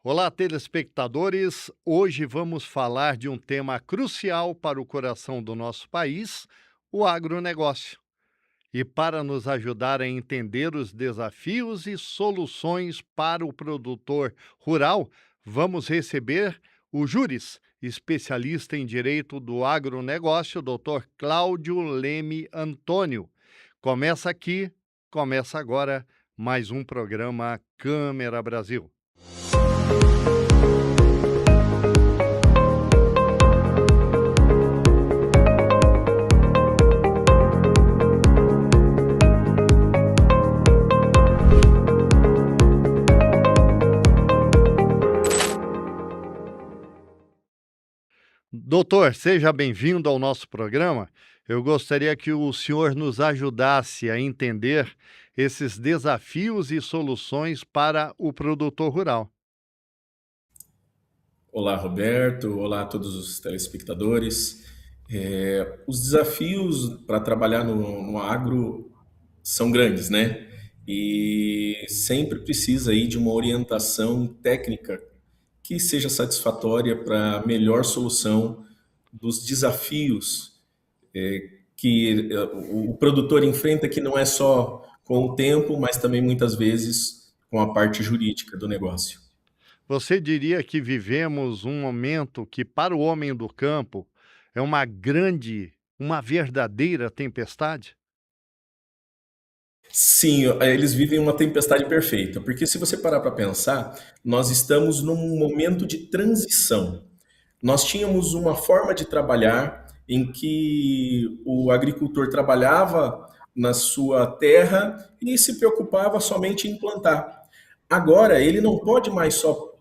Olá, telespectadores. Hoje vamos falar de um tema crucial para o coração do nosso país, o agronegócio. E para nos ajudar a entender os desafios e soluções para o produtor rural, vamos receber o Júris, especialista em direito do agronegócio, Dr. Cláudio Leme Antônio. Começa aqui, começa agora mais um programa Câmera Brasil. Doutor, seja bem-vindo ao nosso programa. Eu gostaria que o senhor nos ajudasse a entender esses desafios e soluções para o produtor rural. Olá, Roberto. Olá a todos os telespectadores. Os desafios para trabalhar no agro são grandes, né? E sempre precisa aí de uma orientação técnica que seja satisfatória para a melhor solução dos desafios que o produtor enfrenta, que não é só com o tempo, mas também muitas vezes com a parte jurídica do negócio. Você diria que vivemos um momento que, para o homem do campo, é uma verdadeira tempestade? Sim, eles vivem uma tempestade perfeita, porque se você parar para pensar, nós estamos num momento de transição. Nós tínhamos uma forma de trabalhar em que o agricultor trabalhava na sua terra e se preocupava somente em plantar. Agora, ele não pode mais só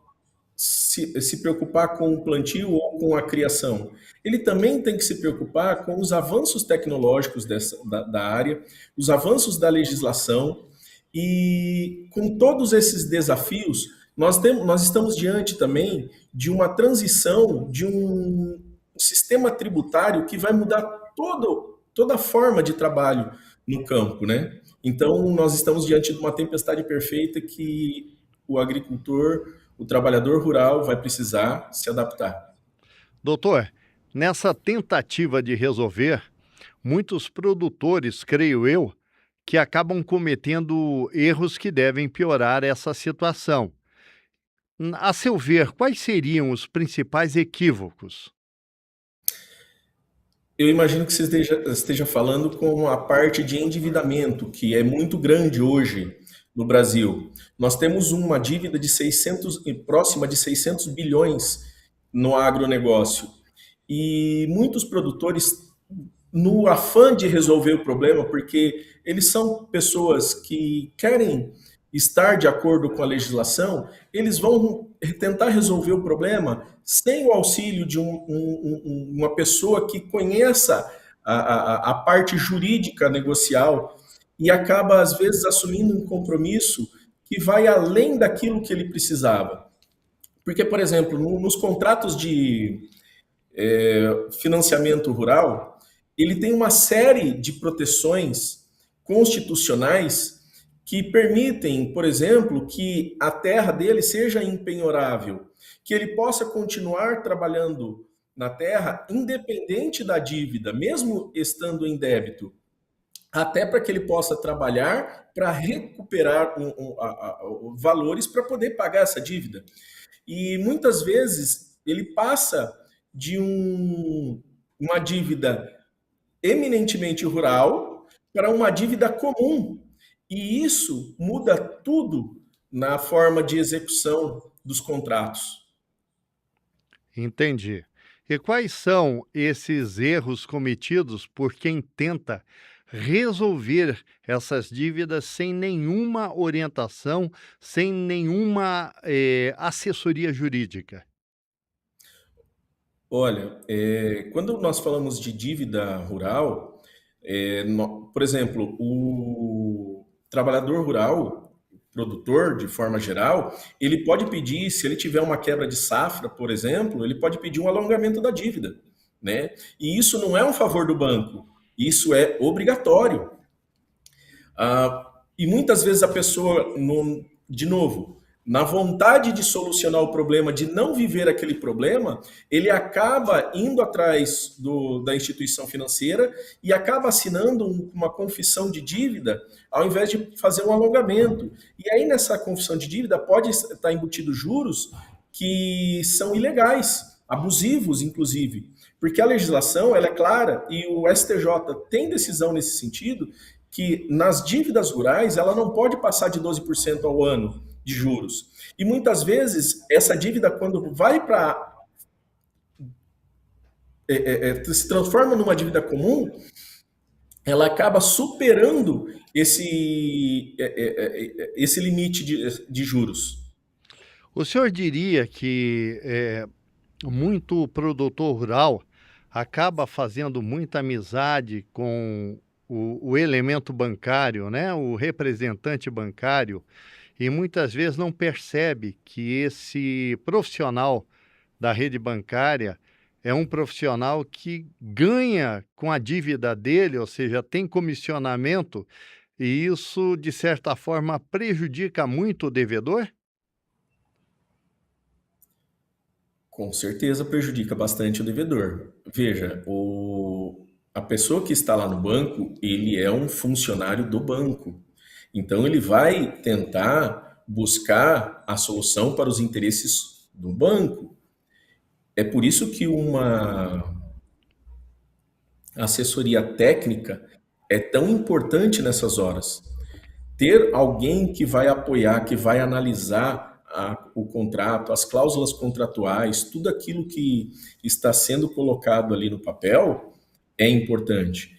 se preocupar com o plantio ou com a criação. Ele também tem que se preocupar com os avanços tecnológicos da área, os avanços da legislação, e com todos esses desafios, nós estamos diante também de uma transição de um sistema tributário que vai mudar toda a forma de trabalho no campo, né? Então, nós estamos diante de uma tempestade perfeita que o agricultor, o trabalhador rural vai precisar se adaptar. Doutor, nessa tentativa de resolver, muitos produtores, creio eu, que acabam cometendo erros que devem piorar essa situação. A seu ver, quais seriam os principais equívocos? Eu imagino que você esteja falando com a parte de endividamento, que é muito grande hoje no Brasil. Nós temos uma dívida de 600, próxima de 600 bilhões no agronegócio. E muitos produtores, no afã de resolver o problema, porque eles são pessoas que querem estar de acordo com a legislação, eles vão tentar resolver o problema sem o auxílio de uma pessoa que conheça a parte jurídica negocial e acaba, às vezes, assumindo um compromisso que vai além daquilo que ele precisava. Porque, por exemplo, nos contratos de financiamento rural, ele tem uma série de proteções constitucionais que permitem, por exemplo, que a terra dele seja impenhorável, que ele possa continuar trabalhando na terra independente da dívida, mesmo estando em débito, até para que ele possa trabalhar para recuperar valores para poder pagar essa dívida. E muitas vezes ele passa de uma dívida eminentemente rural para uma dívida comum. E isso muda tudo na forma de execução dos contratos. Entendi. E quais são esses erros cometidos por quem tenta resolver essas dívidas sem nenhuma orientação, sem nenhuma assessoria jurídica? Olha, quando nós falamos de dívida rural, por exemplo, o trabalhador rural, produtor, de forma geral, ele pode pedir, se ele tiver uma quebra de safra, por exemplo, ele pode pedir um alongamento da dívida, né? E isso não é um favor do banco, isso é obrigatório. E muitas vezes a pessoa, de novo, na vontade de solucionar o problema, de não viver aquele problema, ele acaba indo atrás da instituição financeira e acaba assinando uma confissão de dívida, ao invés de fazer um alongamento. E aí, nessa confissão de dívida, pode estar embutido juros que são ilegais, abusivos, inclusive. Porque a legislação ela é clara e o STJ tem decisão nesse sentido que nas dívidas rurais ela não pode passar de 12% ao ano de juros. E muitas vezes essa dívida, quando vai para se transforma numa dívida comum, ela acaba superando esse limite de juros. O senhor diria que muito produtor rural acaba fazendo muita amizade com o elemento bancário, né? O representante bancário, e muitas vezes não percebe que esse profissional da rede bancária é um profissional que ganha com a dívida dele, ou seja, tem comissionamento, e isso, de certa forma, prejudica muito o devedor? Com certeza prejudica bastante o devedor. Veja, a pessoa que está lá no banco, ele é um funcionário do banco. Então, ele vai tentar buscar a solução para os interesses do banco. É por isso que uma assessoria técnica é tão importante nessas horas. Ter alguém que vai apoiar, que vai analisar o contrato, as cláusulas contratuais, tudo aquilo que está sendo colocado ali no papel é importante.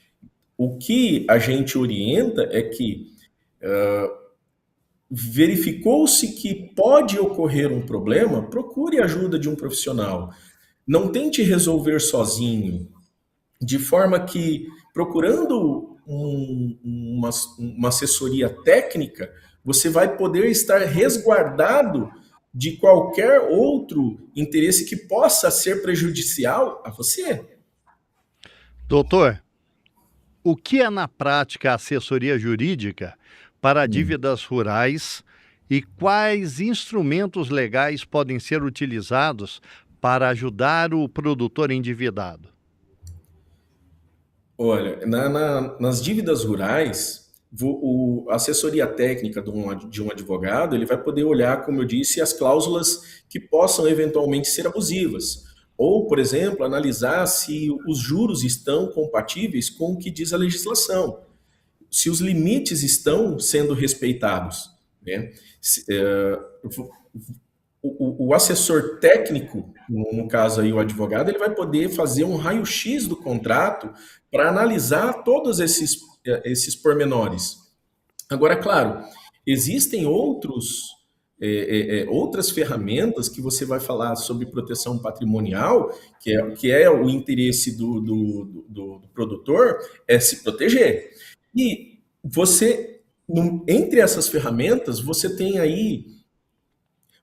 O que a gente orienta é que verificou-se que pode ocorrer um problema, procure a ajuda de um profissional. Não tente resolver sozinho, de forma que, procurando uma assessoria técnica, você vai poder estar resguardado de qualquer outro interesse que possa ser prejudicial a você. Doutor, o que é na prática a assessoria jurídica para dívidas rurais e quais instrumentos legais podem ser utilizados para ajudar o produtor endividado? Olha, nas dívidas rurais, a assessoria técnica de um advogado, ele vai poder olhar, como eu disse, as cláusulas que possam eventualmente ser abusivas. Ou, por exemplo, analisar se os juros estão compatíveis com o que diz a legislação, se os limites estão sendo respeitados, né? O assessor técnico, no caso aí o advogado, ele vai poder fazer um raio-x do contrato para analisar todos esses pormenores. Agora, claro, existem outras ferramentas que você vai falar sobre proteção patrimonial, que é o interesse do produtor, é se proteger. E entre essas ferramentas, você tem aí,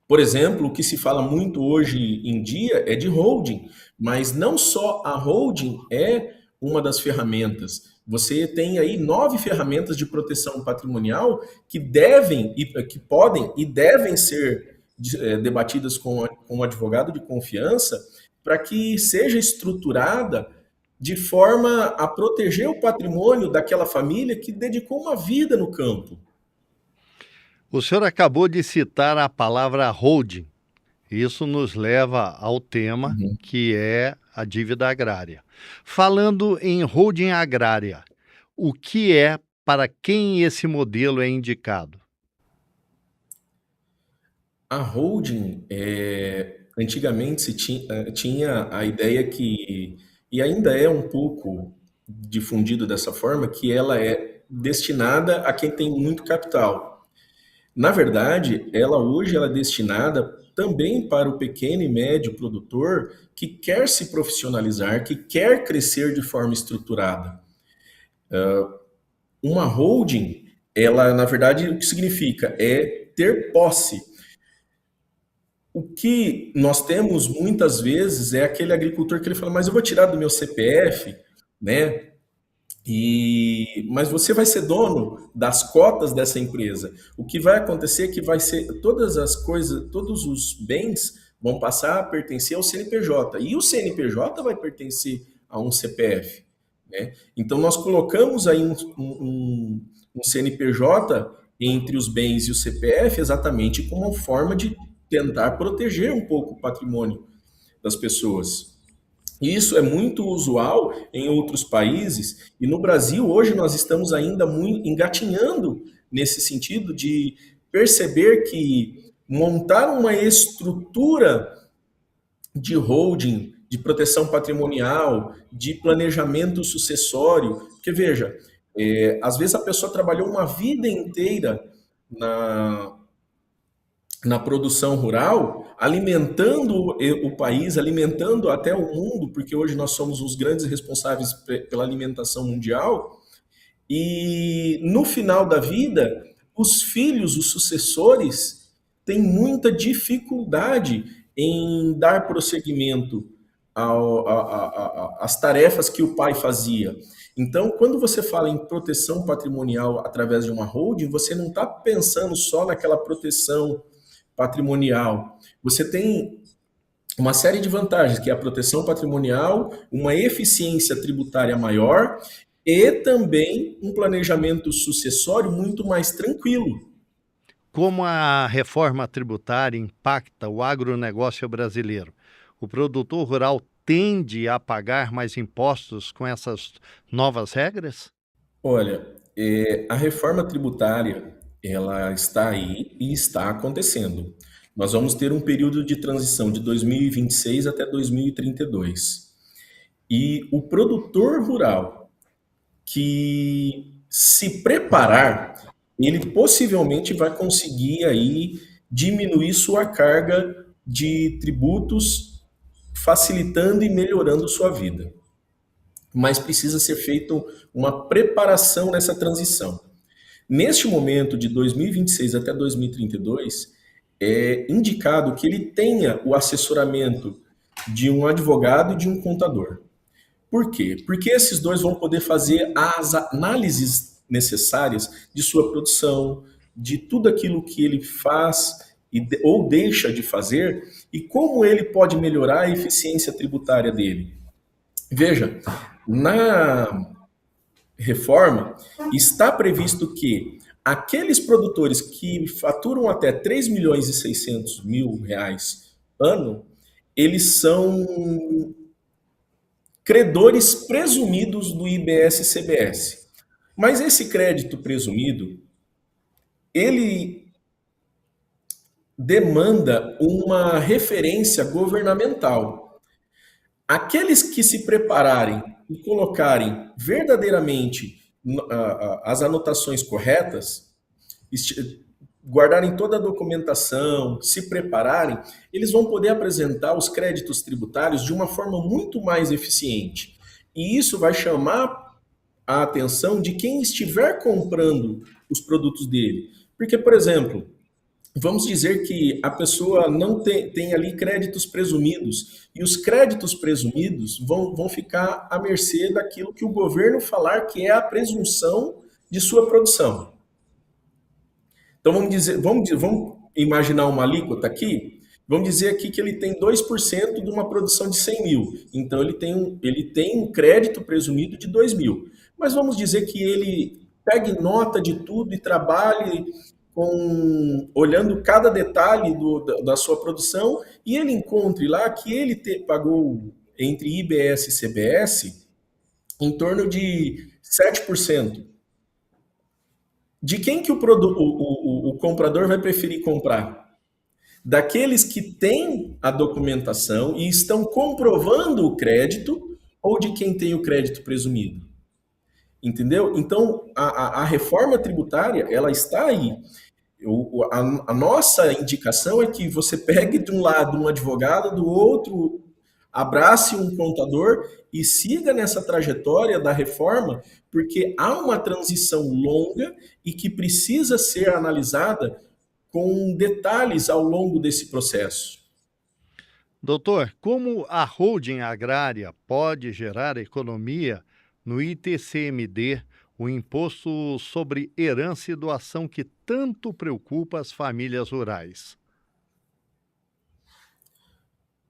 por exemplo, o que se fala muito hoje em dia é de holding, mas não só a holding é uma das ferramentas. Você tem aí 9 ferramentas de proteção patrimonial que podem e devem ser debatidas com um advogado de confiança para que seja estruturada de forma a proteger o patrimônio daquela família que dedicou uma vida no campo. O senhor acabou de citar a palavra holding. Isso nos leva ao tema que é a dívida agrária. Falando em holding agrária, o que é, para quem esse modelo é indicado? A holding, antigamente tinha a ideia que, e ainda é um pouco difundido dessa forma, que ela é destinada a quem tem muito capital. Na verdade, hoje ela é destinada também para o pequeno e médio produtor que quer se profissionalizar, que quer crescer de forma estruturada. Uma holding, ela, na verdade, o que significa? É ter posse. O que nós temos muitas vezes é aquele agricultor que ele fala, mas eu vou tirar do meu CPF, né? Mas você vai ser dono das cotas dessa empresa. O que vai acontecer é que vai ser todas as coisas, todos os bens vão passar a pertencer ao CNPJ e o CNPJ vai pertencer a um CPF, né? Então nós colocamos aí um CNPJ entre os bens e o CPF exatamente como uma forma de tentar proteger um pouco o patrimônio das pessoas. Isso é muito usual em outros países e no Brasil hoje nós estamos ainda muito engatinhando nesse sentido de perceber que montar uma estrutura de holding, de proteção patrimonial, de planejamento sucessório, porque veja, às vezes a pessoa trabalhou uma vida inteira na, na produção rural, alimentando o país, alimentando até o mundo, porque hoje nós somos os grandes responsáveis pela alimentação mundial, e no final da vida, os filhos, os sucessores, têm muita dificuldade em dar prosseguimento às tarefas que o pai fazia. Então, quando você fala em proteção patrimonial através de uma holding, você não está pensando só naquela proteção patrimonial. Você tem uma série de vantagens, que é a proteção patrimonial, uma eficiência tributária maior e também um planejamento sucessório muito mais tranquilo. Como a reforma tributária impacta o agronegócio brasileiro? O produtor rural tende a pagar mais impostos com essas novas regras? Olha, a reforma tributária, ela está aí e está acontecendo. Nós vamos ter um período de transição de 2026 até 2032. E o produtor rural que se preparar, ele possivelmente vai conseguir aí diminuir sua carga de tributos, facilitando e melhorando sua vida. Mas precisa ser feita uma preparação nessa transição. Neste momento de 2026 até 2032, é indicado que ele tenha o assessoramento de um advogado e de um contador. Por quê? Porque esses dois vão poder fazer as análises necessárias de sua produção, de tudo aquilo que ele faz ou deixa de fazer e como ele pode melhorar a eficiência tributária dele. Veja, na reforma está previsto que aqueles produtores que faturam até 3 milhões e 600 mil reais ano, eles são credores presumidos do IBS-CBS. Mas esse crédito presumido, ele demanda uma referência governamental. Aqueles que se prepararem e colocarem verdadeiramente as anotações corretas, guardarem toda a documentação, se prepararem, eles vão poder apresentar os créditos tributários de uma forma muito mais eficiente. E isso vai chamar a atenção de quem estiver comprando os produtos dele. Porque, por exemplo, vamos dizer que a pessoa não tem ali créditos presumidos, e os créditos presumidos vão ficar à mercê daquilo que o governo falar que é a presunção de sua produção. Então vamos imaginar uma alíquota aqui. Vamos dizer aqui que ele tem 2% de uma produção de 100 mil. Então ele tem um crédito presumido de 2 mil. Mas vamos dizer que ele pegue nota de tudo e trabalhe olhando cada detalhe da sua produção e ele encontre lá que ele pagou entre IBS e CBS em torno de 7%. De quem que o comprador vai preferir comprar? Daqueles que têm a documentação e estão comprovando o crédito ou de quem tem o crédito presumido? Entendeu? Então, a reforma tributária, ela está aí. A nossa indicação é que você pegue de um lado um advogado, do outro abrace um contador e siga nessa trajetória da reforma, porque há uma transição longa e que precisa ser analisada com detalhes ao longo desse processo. Doutor, como a holding agrária pode gerar economia no ITCMD, o Imposto sobre Herança e Doação que tanto preocupa as famílias rurais?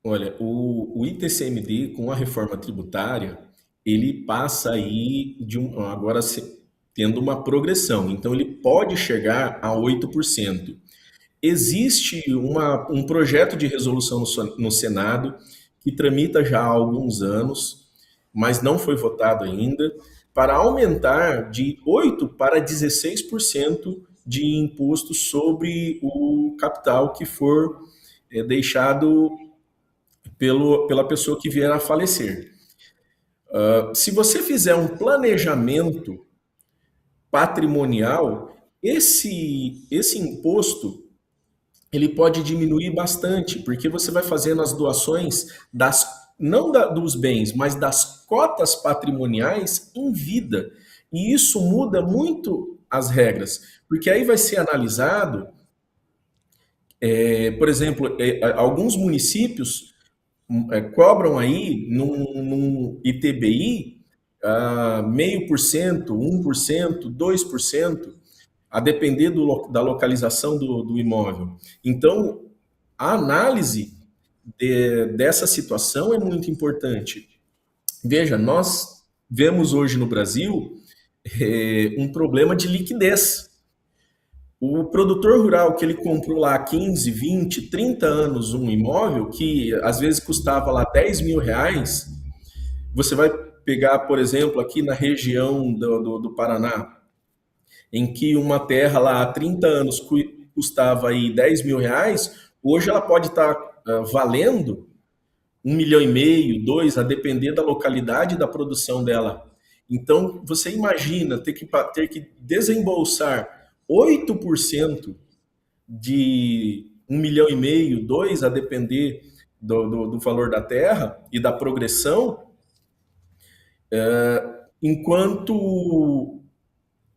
Olha, o ITCMD, com a reforma tributária, ele passa aí agora tendo uma progressão. Então, ele pode chegar a 8%. Existe um projeto de resolução no Senado que tramita já há alguns anos, mas não foi votado ainda, para aumentar de 8% para 16% de imposto sobre o capital que for deixado pela pessoa que vier a falecer. Se você fizer um planejamento patrimonial, esse imposto ele pode diminuir bastante, porque você vai fazendo as doações dos bens, mas das cotas patrimoniais em vida. E isso muda muito as regras, porque aí vai ser analisado, por exemplo, alguns municípios cobram aí num ITBI 0,5%, 1%, 2%, a depender da localização do imóvel. Então, a análise dessa situação é muito importante. Veja, nós vemos hoje no Brasil um problema de liquidez. O produtor rural que ele comprou lá há 15, 20, 30 anos um imóvel que às vezes custava lá 10 mil reais, você vai pegar, por exemplo, aqui na região do Paraná, em que uma terra lá há 30 anos custava aí 10 mil reais, hoje ela pode estar valendo 1,5 milhão, 2, a depender da localidade e da produção dela. Então, você imagina ter que desembolsar 8% de 1,5 milhão, 2, a depender do valor da terra e da progressão, enquanto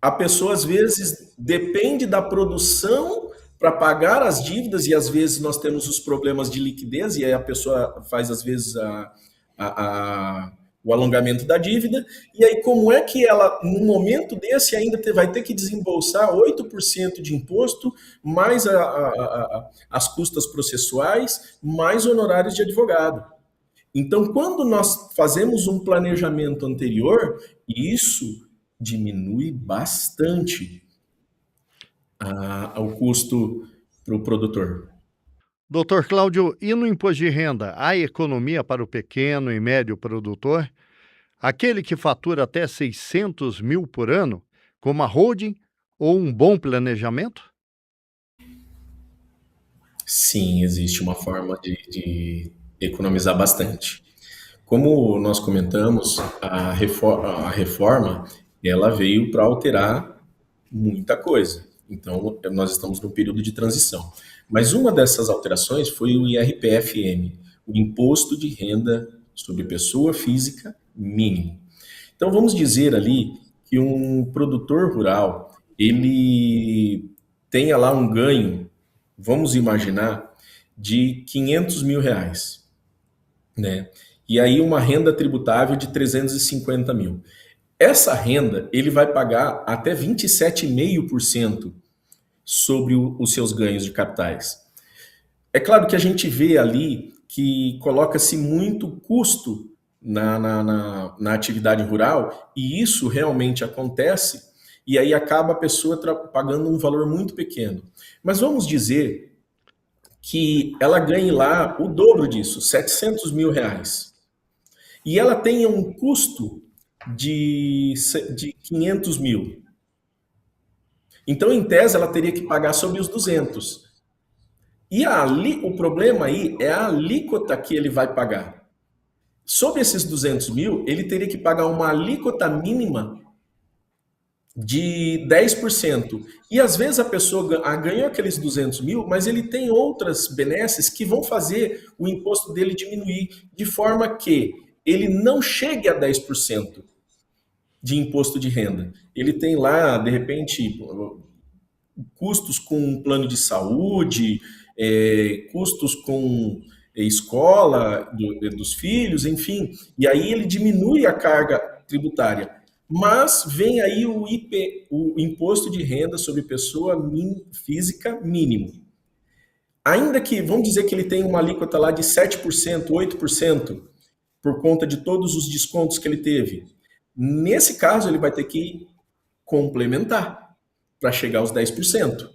a pessoa às vezes depende da produção para pagar as dívidas, e às vezes nós temos os problemas de liquidez, e aí a pessoa faz às vezes o alongamento da dívida, e aí como é que ela, num momento desse, ainda vai ter que desembolsar 8% de imposto, mais as custas processuais, mais honorários de advogado. Então, quando nós fazemos um planejamento anterior, isso diminui bastante o custo para o produtor. Doutor Cláudio, e no imposto de renda, há economia para o pequeno e médio produtor? Aquele que fatura até 600 mil por ano, como a holding ou um bom planejamento? Sim, existe uma forma de economizar bastante. Como nós comentamos, a reforma ela veio para alterar muita coisa. Então, nós estamos num período de transição. Mas uma dessas alterações foi o IRPFM, o Imposto de Renda sobre Pessoa Física Mínimo. Então, vamos dizer ali que um produtor rural, ele tenha lá um ganho, vamos imaginar, de 500 mil reais, né? E aí uma renda tributável de 350 mil. Essa renda, ele vai pagar até 27,5% sobre os seus ganhos de capitais. É claro que a gente vê ali que coloca-se muito custo na atividade rural, e isso realmente acontece, e aí acaba a pessoa pagando um valor muito pequeno. Mas vamos dizer que ela ganhe lá o dobro disso, 700 mil reais, e ela tenha um custo de 500 mil. Então, em tese, ela teria que pagar sobre os 200. E o problema aí é a alíquota que ele vai pagar. Sobre esses 200 mil, ele teria que pagar uma alíquota mínima de 10%. E às vezes a pessoa ganhou aqueles 200 mil, mas ele tem outras benesses que vão fazer o imposto dele diminuir, de forma que ele não chegue a 10% de imposto de renda. Ele tem lá, de repente, custos com plano de saúde, custos com escola dos filhos, enfim. E aí ele diminui a carga tributária. Mas vem aí o o Imposto de Renda sobre Pessoa Física Mínimo. Ainda que, vamos dizer que ele tem uma alíquota lá de 7%, 8%, por conta de todos os descontos que ele teve. Nesse caso, ele vai ter que complementar para chegar aos 10%.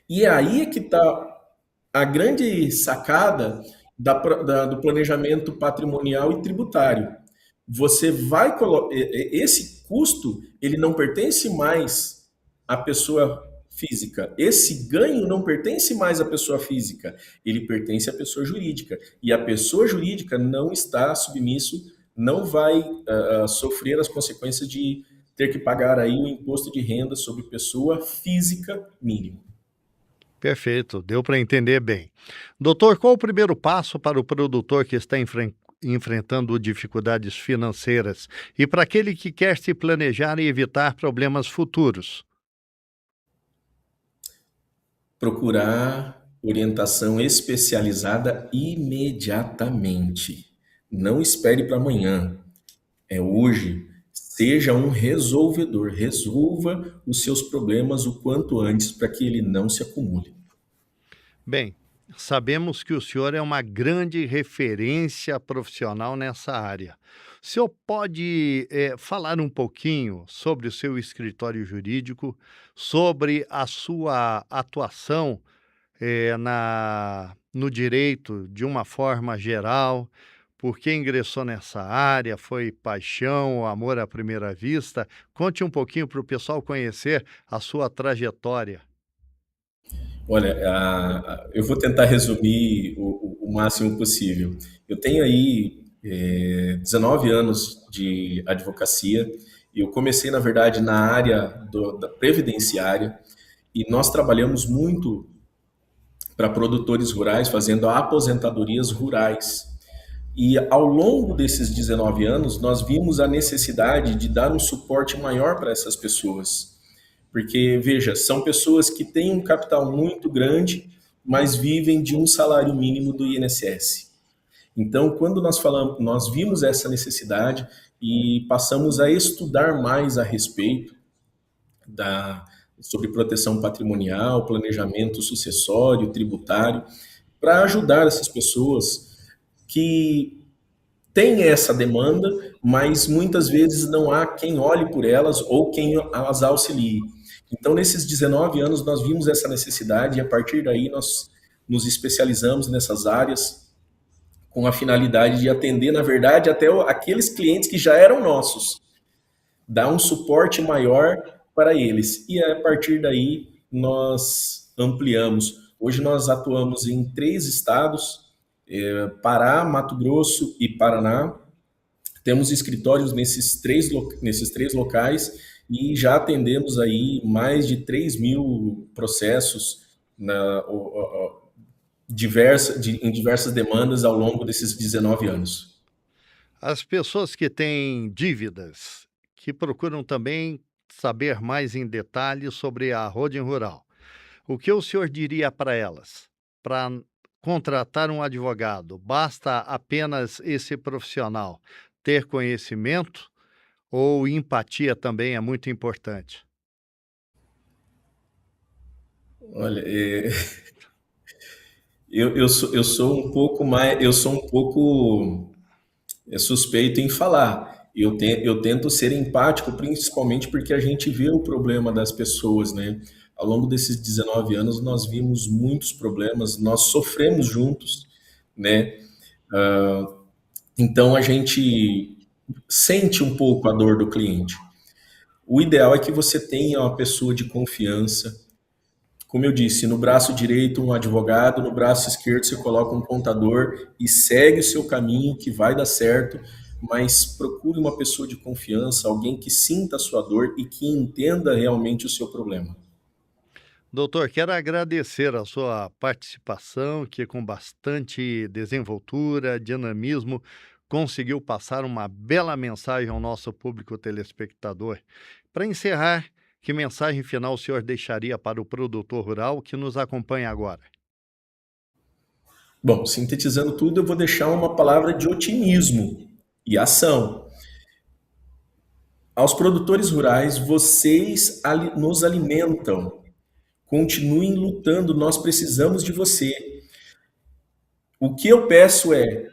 E é aí que está a grande sacada do planejamento patrimonial e tributário. Você vai colocar esse custo, ele não pertence mais à pessoa física. Esse ganho não pertence mais à pessoa física, ele pertence à pessoa jurídica. E a pessoa jurídica não está submisso, não vai sofrer as consequências de ter que pagar aí o imposto de renda sobre pessoa física mínimo. Perfeito, deu para entender bem. Doutor, qual o primeiro passo para o produtor que está enfrentando dificuldades financeiras e para aquele que quer se planejar e evitar problemas futuros? Procurar orientação especializada imediatamente. Não espere para amanhã. É hoje. Seja um resolvedor. Resolva os seus problemas o quanto antes para que ele não se acumule. Bem, sabemos que o senhor é uma grande referência profissional nessa área. O senhor pode falar um pouquinho sobre o seu escritório jurídico, sobre a sua atuação no direito de uma forma geral? Por que ingressou nessa área? Foi paixão, amor à primeira vista? Conte um pouquinho para o pessoal conhecer a sua trajetória. Olha, eu vou tentar resumir o máximo possível. Eu tenho aí 19 anos de advocacia e eu comecei, na verdade, na área da previdenciária e nós trabalhamos muito para produtores rurais, fazendo aposentadorias rurais. E ao longo desses 19 anos, nós vimos a necessidade de dar um suporte maior para essas pessoas. Porque, veja, são pessoas que têm um capital muito grande, mas vivem de um salário mínimo do INSS. Então, quando nós falamos, nós vimos essa necessidade e passamos a estudar mais a respeito sobre proteção patrimonial, planejamento sucessório, tributário, para ajudar essas pessoas que têm essa demanda, mas muitas vezes não há quem olhe por elas ou quem as auxilie. Então, nesses 19 anos, nós vimos essa necessidade e, a partir daí, nós nos especializamos nessas áreas com a finalidade de atender, na verdade, até aqueles clientes que já eram nossos, dar um suporte maior para eles. E, a partir daí, nós ampliamos. Hoje, nós atuamos em 3 estados, Pará, Mato Grosso e Paraná. Temos escritórios nesses três locais e já atendemos aí mais de 3.000 processos em diversas demandas ao longo desses 19 anos. As pessoas que têm dívidas, que procuram também saber mais em detalhes sobre a holding rural, o que o senhor diria para elas? Para contratar um advogado, basta apenas esse profissional ter conhecimento ou empatia também é muito importante? Olha, eu sou um pouco mais, eu sou um pouco suspeito em falar. Eu tento ser empático, principalmente porque a gente vê o problema das pessoas, né? Ao longo desses 19 anos, nós vimos muitos problemas, nós sofremos juntos, né? Então, a gente sente um pouco a dor do cliente. O ideal é que você tenha uma pessoa de confiança. Como eu disse, no braço direito um advogado, no braço esquerdo você coloca um contador e segue o seu caminho que vai dar certo, mas procure uma pessoa de confiança, alguém que sinta a sua dor e que entenda realmente o seu problema. Doutor, quero agradecer a sua participação, que com bastante desenvoltura, dinamismo, conseguiu passar uma bela mensagem ao nosso público telespectador. Para encerrar, que mensagem final o senhor deixaria para o produtor rural que nos acompanha agora? Bom, sintetizando tudo, eu vou deixar uma palavra de otimismo e ação. Aos produtores rurais, vocês nos alimentam. Continuem lutando, nós precisamos de você. O que eu peço é: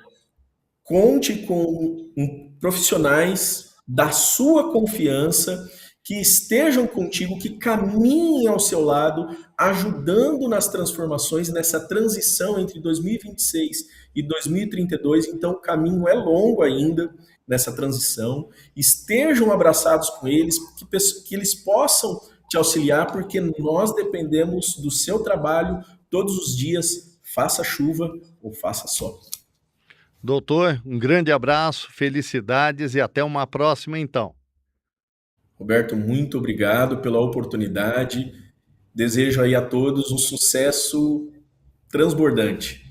conte com profissionais da sua confiança que estejam contigo, que caminhem ao seu lado, ajudando nas transformações, nessa transição entre 2026 e 2032. Então, o caminho é longo ainda nessa transição. Estejam abraçados com eles, que eles possam te auxiliar, porque nós dependemos do seu trabalho todos os dias, faça chuva ou faça sol. Doutor, um grande abraço, felicidades e até uma próxima então. Roberto, muito obrigado pela oportunidade. Desejo aí a todos um sucesso transbordante.